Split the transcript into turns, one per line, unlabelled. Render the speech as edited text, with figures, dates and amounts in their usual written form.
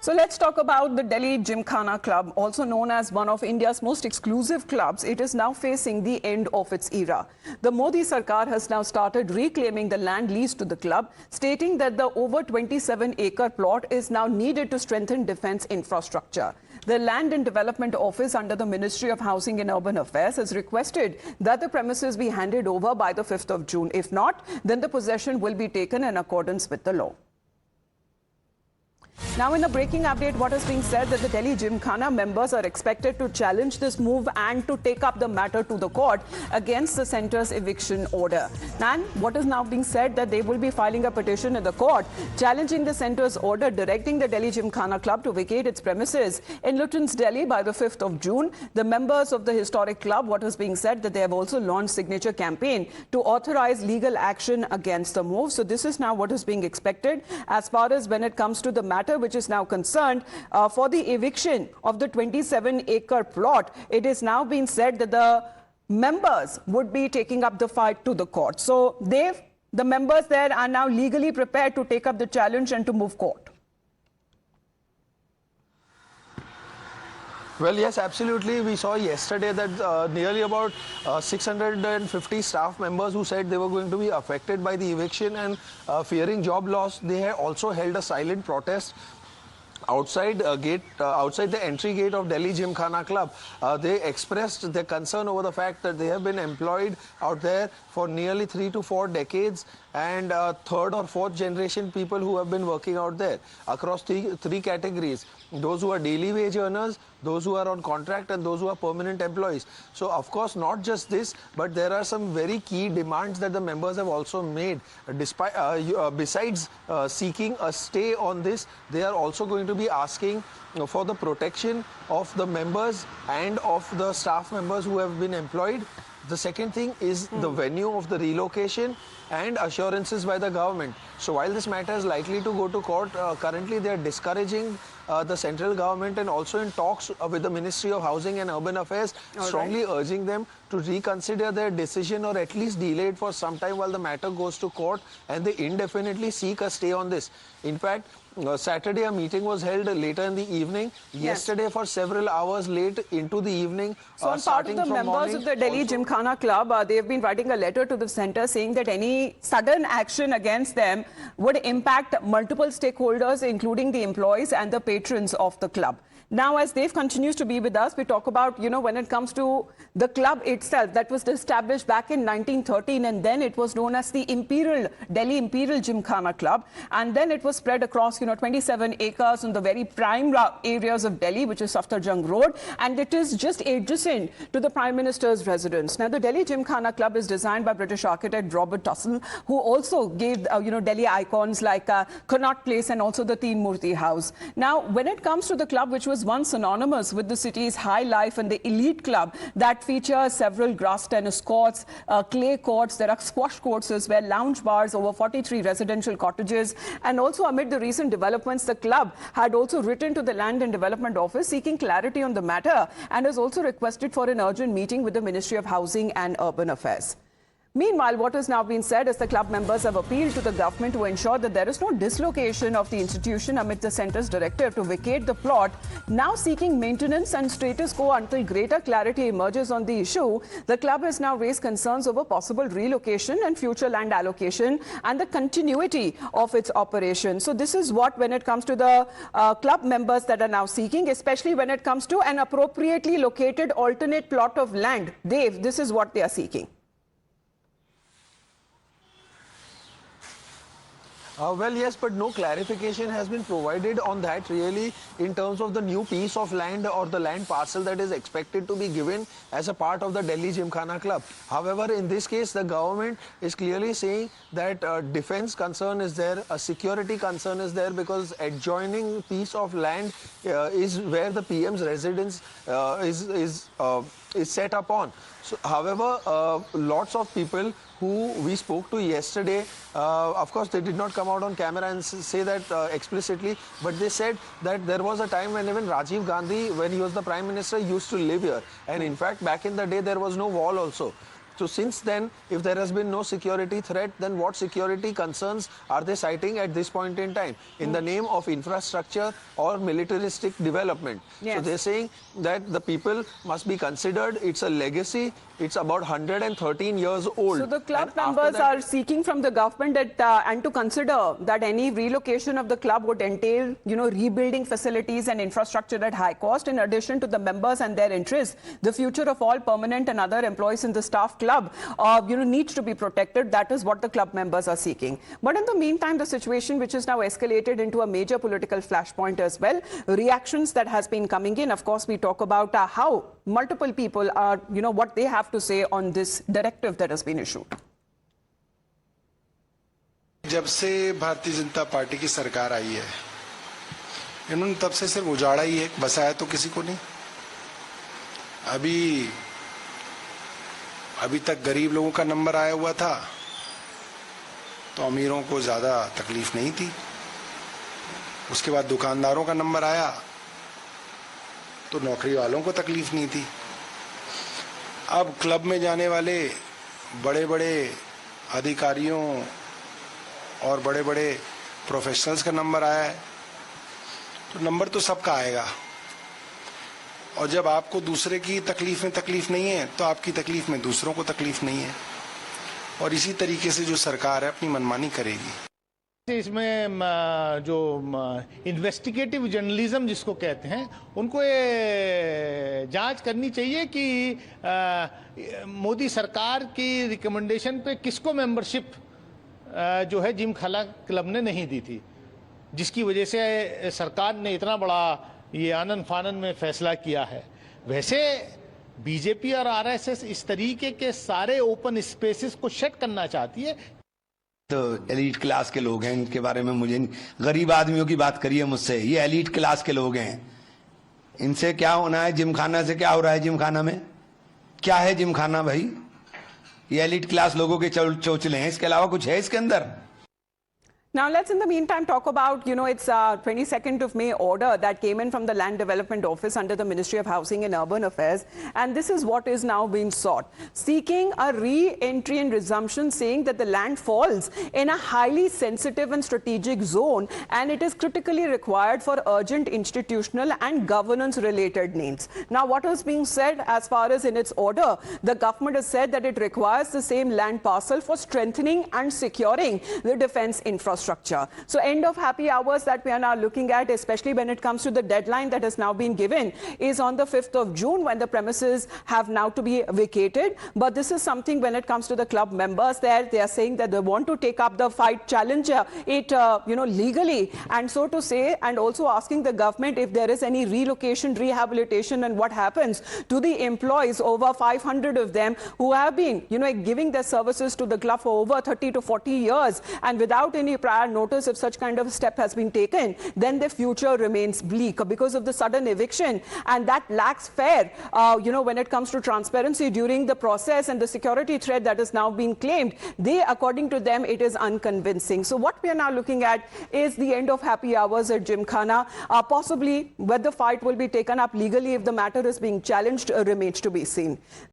So let's talk about the Delhi Gymkhana Club, also known as one of India's most exclusive clubs. It is now facing the end of its era. The Modi Sarkar has now started reclaiming the land leased to the club, stating that the over 27-acre plot is now needed to strengthen defense infrastructure. The Land and Development Office under the Ministry of Housing and Urban Affairs has requested that the premises be handed over by the 5th of June. If not, then the possession will be taken in accordance with the law. Now, in a breaking update, what is being said that the Delhi Gymkhana members are expected to challenge this move and to take up the matter to the court against the centre's eviction order. And what is now being said that they will be filing a petition in the court challenging the centre's order directing the Delhi Gymkhana Club to vacate its premises in Lutyens, Delhi by the 5th of June. The members of the historic club, what is being said that they have also launched signature campaign to authorize legal action against the move. So this is now what is being expected as far as when it comes to the matter which is now concerned for the eviction of the 27-acre plot. It is now being said that the members would be taking up the fight to the court. So the members there are now legally prepared to take up the challenge and to move court.
Well, yes, absolutely. We saw yesterday that nearly about 650 staff members who said they were going to be affected by the eviction and fearing job loss, they had also held a silent protest outside the entry gate of Delhi Gymkhana Club. They expressed their concern over the fact that they have been employed out there for nearly 3 to 4 decades and third or fourth generation people who have been working out there across three categories: those who are daily wage earners, those who are on contract, and those who are permanent employees. So of course not just this, but there are some very key demands that the members have also made. Despite besides seeking a stay on this, they are also going to be asking for the protection of the members and of the staff members who have been employed. The second thing is the venue of the relocation and assurances by the government. So while this matter is likely to go to court, currently they are discouraging the central government and also in talks with the Ministry of Housing and Urban Affairs, strongly urging them to reconsider their decision or at least delay it for some time while the matter goes to court and they indefinitely seek a stay on this. In fact, Saturday a meeting was held later in the evening. Yesterday for several hours late into the evening.
So on part of the members of the Delhi Gymkhana Club, they have been writing a letter to the centre saying that any sudden action against them would impact multiple stakeholders, including the employees and the patrons of the club. Now, as Dev continues to be with us, we talk about, when it comes to the club itself that was established back in 1913, and then it was known as the Delhi Imperial Gymkhana Club. And then it was spread across, 27 acres in the very prime areas of Delhi, which is Safdarjung Road. And it is just adjacent to the Prime Minister's residence. Now, the Delhi Gymkhana Club is designed by British architect Robert Tussell, who also gave, Delhi icons like Connaught Place and also the Teen Murti House. Now, when it comes to the club, which was once synonymous with the city's high life and the elite club that features several grass tennis courts, clay courts, there are squash courts as well, lounge bars, over 43 residential cottages. And also amid the recent developments, the club had also written to the Land and Development Office seeking clarity on the matter and has also requested for an urgent meeting with the Ministry of Housing and Urban Affairs. Meanwhile, what has now been said is the club members have appealed to the government to ensure that there is no dislocation of the institution amid the centre's directive to vacate the plot, now seeking maintenance and status quo until greater clarity emerges on the issue. The club has now raised concerns over possible relocation and future land allocation and the continuity of its operation. So this is what, when it comes to the club members that are now seeking, especially when it comes to an appropriately located alternate plot of land. Dev, this is what they are seeking.
Well, yes, but no clarification has been provided on that really in terms of the new piece of land or the land parcel that is expected to be given as a part of the Delhi Gymkhana Club. However, in this case, the government is clearly saying that defense concern is there, a security concern is there because adjoining piece of land is where the PM's residence is set upon. So, however, lots of people who we spoke to yesterday, of course, they did not come out on camera and say that explicitly, but they said that there was a time when even Rajiv Gandhi, when he was the Prime Minister, used to live here. And in fact, back in the day, there was no wall also. So since then, if there has been no security threat, then what security concerns are they citing at this point in time in the name of infrastructure or militaristic development?
Yes.
So they're saying that the people must be considered. It's a legacy. It's about 113 years old.
So the club
And after
members
that-
are seeking from the government that and to consider that any relocation of the club would entail, rebuilding facilities and infrastructure at high cost. In addition to the members and their interests, the future of all permanent and other employees in the staff club, needs to be protected. That is what the club members are seeking. But in the meantime, the situation which is now escalated into a major political flashpoint as well, reactions that has been coming in. Of course, we talk about how multiple people are, what they have to say on this directive that has been issued.
जब से Bharatiya Janata party की सरकार आई है, इन्होंने तब से सिर्फ उजाड़ा ही है, बसाया तो किसी को नहीं। अभी तक गरीब लोगों का नंबर आया हुआ था तो अमीरों को ज्यादा तकलीफ नहीं थी। उसके बाद दुकानदारों का नंबर आया तो नौकरी वालों को तकलीफ नहीं थी। अब क्लब में जाने वाले बड़े बड़े अधिकारियों और बड़े बड़े प्रोफेशनल्स का नंबर आया है तो नंबर तो सबका आएगा। और जब आपको दूसरे की तकलीफ में तकलीफ नहीं है तो आपकी तकलीफ में दूसरों को तकलीफ नहीं है। और इसी तरीके से जो सरकार है अपनी मनमानी करेगी।
इसमें जो इन्वेस्टिगेटिव जर्नलिज्म जिसको कहते हैं, उनको ये जांच करनी चाहिए कि मोदी सरकार की रिकमेंडेशन पे किसको मेंबरशिप जो है जिम खाना क्लब ने नहीं दी थी, जिसकी वजह से सरकार ने इतना बड़ा ये आनन फानन में फैसला किया है। वैसे बीजेपी और आरएसएस इस तरीके के सारे ओपन स्पेसेस को शट करना चाहती है।
तो एलीट क्लास के लोग हैं, इनके बारे में मुझे गरीब आदमियों की बात करिए मुझसे। ये एलीट क्लास के लोग हैं, इनसे क्या होना है? जिमखाना से क्या हो रहा है? जिमखाना में क्या है? जिमखाना भाई, ये एलीट क्लास लोगों के चोचले हैं, इसके अलावा कुछ है इसके अंदर?
Now, let's in the meantime talk about, it's 22nd of May order that came in from the Land Development Office under the Ministry of Housing and Urban Affairs. And this is what is now being sought. Seeking a re-entry and resumption, saying that the land falls in a highly sensitive and strategic zone and it is critically required for urgent institutional and governance related needs. Now, what is being said as far as in its order, the government has said that it requires the same land parcel for strengthening and securing the defense infrastructure. So end of happy hours that we are now looking at, especially when it comes to the deadline that has now been given, is on the 5th of June when the premises have now to be vacated. But this is something when it comes to the club members there, they are saying that they want to take up the fight, challenge it, legally, and so to say, and also asking the government if there is any relocation, rehabilitation, and what happens to the employees, over 500 of them who have been, giving their services to the club for over 30 to 40 years, and without any prior notice, if such kind of a step has been taken, then their future remains bleak because of the sudden eviction, and that lacks fair, when it comes to transparency during the process and the security threat that is now being claimed. According to them, it is unconvincing. So what we are now looking at is the end of happy hours at Gymkhana. Possibly whether the fight will be taken up legally if the matter is being challenged remains to be seen.